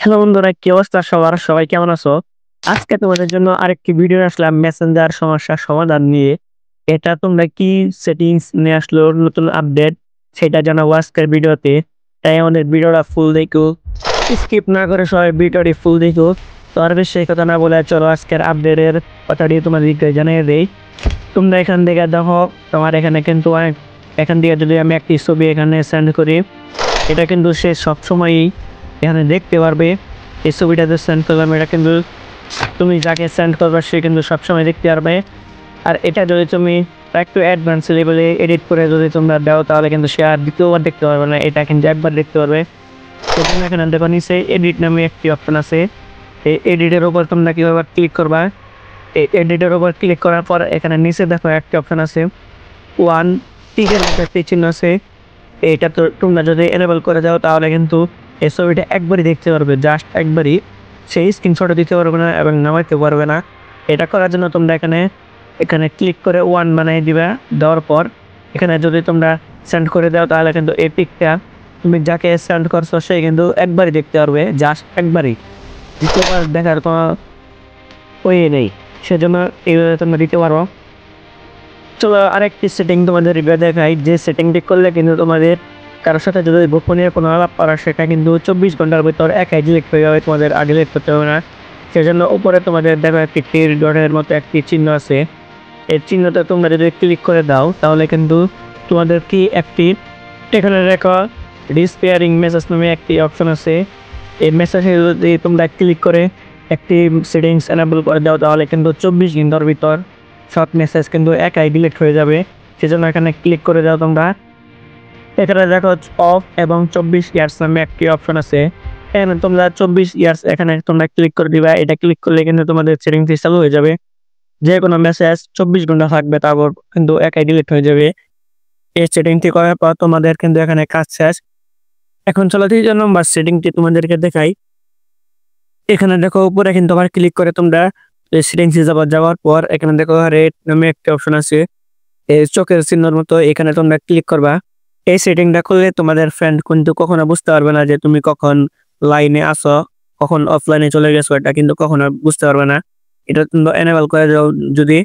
Hello বন্ধুরা, কি অবস্থা সবার? সবাই কেমন আছো? আজকে তোমাদের জন্য আরেকটি ভিডিও আসলাম মেসেঞ্জার সমস্যার সমাধান নিয়ে। এটা তোমরা কি সেটিংস নিয়ে আসলো নতুন আপডেট, সেটা জানাবো আজকের ভিডিওতে। তাই আমাদের ভিডিওটা ফুল দেখো, স্কিপ না করে সবাই ভিডিওটি ফুল দেখো। তো আর বেশি কথা না বলে চলো আজকের আপডেটের কথাটি তোমাদেরকে জানিয়ে দেই। তোমরা এখান থেকে দেখো, তোমার এখানে কিন্তু এখান থেকে যদি আমি একটি ছবি এখানে সেন্ড করি, এটা কিন্তু সে সবসময়ই এখানে দেখতে পারবে। এই ছবিটাতে সেন্ড করলাম, এটা কিন্তু তুমি যাকে সেন্ড করবে সে কিন্তু সবসময় দেখতে পারবে। আর এটা যদি তুমি একটু অ্যাডভান্স লেভেলে এডিট করে যদি তোমরা দাও, তাহলে কিন্তু সে আর দ্বিতীয়বার দেখতে পারবে না, এটা কিন্তু একবার দেখতে পারবে। সেজন্য এখানে দেখো নিচে এডিট নামে একটি অপশন আছে। এই এডিটের উপর তোমরা কীভাবে ক্লিক করবা, এই এডিটের উপর ক্লিক করার পর এখানে নিচে দেখো একটি অপশন আছে, ওয়ান টিকের মতো একটি চিহ্ন আছে। এটা তো তোমরা যদি এনেবল করে দাও, তাহলে কিন্তু এই ছবিটা একবারই দেখতে পারবে, জাস্ট একবারই। সেই স্ক্রিনশটও দিতে পারবে না এবং নামাইতে পারবে না। এটা করার জন্য তোমরা এখানে এখানে ক্লিক করে ওয়ান বানিয়ে দিবা। দেওয়ার পর এখানে যদি তোমরা সেন্ড করে দাও, তাহলে কিন্তু এই পিকটা তুমি যাকে সেন্ড করছো সে কিন্তু একবারই দেখতে পারবে, জাস্ট একবারই। দ্বিতীয়বার দেখার কোনো ওয়ে নেই, সেজন্য এইভাবে তোমরা দিতে পারো। চলো আরেকটি সেটিং তোমাদের দেখাই, যে সেটিংটি করলে কিন্তু তোমাদের কারোর সাথে যদি গোপনীয় কোনো আলাপ করা, সেটা কিন্তু 24 ঘন্টার ভিতর একাই ডিলিট হয়ে যাবে, তোমাদের আর ডিলিট করতে হবে না। সেজন্য উপরে তোমাদের দেখো একটি তীর ডটের মতো একটি চিহ্ন আছে। এই চিহ্নটা তোমরা যদি ক্লিক করে দাও, তাহলে কিন্তু তোমাদের কি একটি এখানে দেখো ডিসপেয়ারিং মেসেজ নামে একটি অপশন আছে। এই মেসেজে যদি তোমরা ক্লিক করে একটি সেটিংস এনেবল করে দাও, তাহলে কিন্তু 24 ঘন্টার ভিতর সব মেসেজ কিন্তু একাই ডিলিট হয়ে যাবে। সেজন্য এখানে ক্লিক করে দাও তোমরা। এখানে দেখো অফ এবং 24 ইয়ার্স নামে একটি অপশন আছে। এখানে তোমরা 24 ইয়ার্স এখানে তোমরা ক্লিক করে দিবা। এটা ক্লিক করলে কিন্তু তোমাদের সেটিংস চালু হয়ে যাবে। যে কোনো মেসেজ 24 ঘন্টা থাকবে, তারপর কিন্তু একাই ডিলিট হয়ে যাবে। এই সেটিংটি করার পর তোমাদের কিন্তু এখানে কাজ শেষ। এখন চলো 3 নম্বর সেটিংটি তোমাদেরকে দেখাই। এখানে দেখো উপরে কিন্তু আবার ক্লিক করে তোমরা সেটিংসে যাওয়ার পর এখানে দেখো রেড নামে একটা অপশন আছে, এই চোখের চিহ্নের মতো। এখানে তোমরা ক্লিক করবা। এই সেটিংটা করলে তোমাদের ফ্রেন্ড কিন্তু কখনো বুঝতে পারবে না যে তুমি কখন লাইনে আসো, কখন অফলাইনে চলে গেছো, এটা কিন্তু কখনো বুঝতে পারবে না। এটা তোমরা এনেবল করে দাও যদি,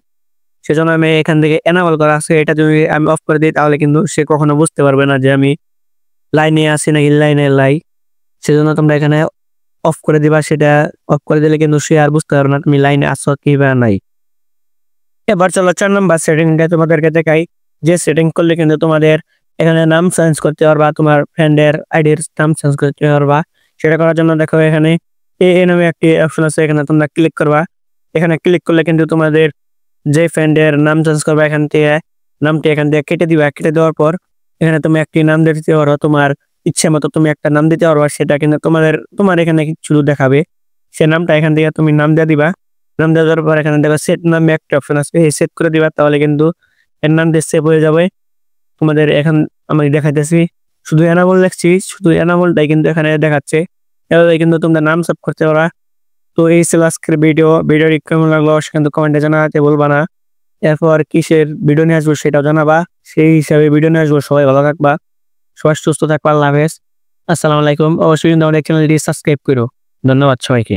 সেজন্য আমি এখান থেকে এনেবল করা আছে, এটা যদি আমি অফ করে দিই, তাহলে কিন্তু সে কখনো বুঝতে পারবে না যে আমি লাইনে আছি নাকি লাইনে লাই। সেজন্য তোমরা এখানে অফ করে দিবা। সেটা অফ করে দিলে কিন্তু সে আর বুঝতে পারবে না তুমি লাইনে আসো কি বা নাই। এবার চলো 4 নম্বর সেটিংটা তোমাদেরকে দেখাই। যে সেটিং করলে কিন্তু তোমাদের এখানে নাম চেঞ্জ করতে পারবা, তোমার ফ্রেন্ডের আইডির নাম চেঞ্জ করতে পারবা। সেটা করার জন্য দেখো এখানে এ নামে একটি অপশন আছে, এখানে তোমরা ক্লিক করবা। এখানে ক্লিক করলে কিন্তু তোমাদের যে ফ্রেন্ডের নাম চেঞ্জ করবা, এখান থেকে নামটি এখান থেকে কেটে দিবা। কেটে দেওয়ার পর এখানে তুমি একটি নাম দিতে পারো, তোমার ইচ্ছে মতো তুমি একটা নাম দিতে পারবা। সেটা কিন্তু তোমার এখানে শুধু দেখাবে। সে নামটা এখান থেকে তুমি নাম দিয়ে দিবা। নাম দেওয়ার পর এখানে দেখো সেট নামে একটা অপশন আছে, এই সেট করে দিবা। তাহলে কিন্তু এর নাম দিয়ে সেভ হয়ে যাবে। তোমাদের এখন আমি দেখাইতেছি, শুধু এনাবল দেখছি, শুধু এনাবলটাই কিন্তু এখানে দেখাচ্ছে। এভাবে কিন্তু তোমরা নাম সেভ করতে পারবা। তো এই ছিল আজকের ভিডিওটি কেমন লাগলো কিন্তু কমেন্টে জানাতে বলবা না। এরপর কিসের ভিডিও নিয়ে আসবো সেটাও জানাবা, সেই হিসাবে ভিডিও নিয়ে আসবো। সবাই ভালো থাকবা, সবাই সুস্থ থাকবা। আল্লাহ হাফেজ, আসসালামু আলাইকুম। অবশ্যই কিন্তু আমাদের চ্যানেলটি সাবস্ক্রাইব করো। ধন্যবাদ সবাইকে।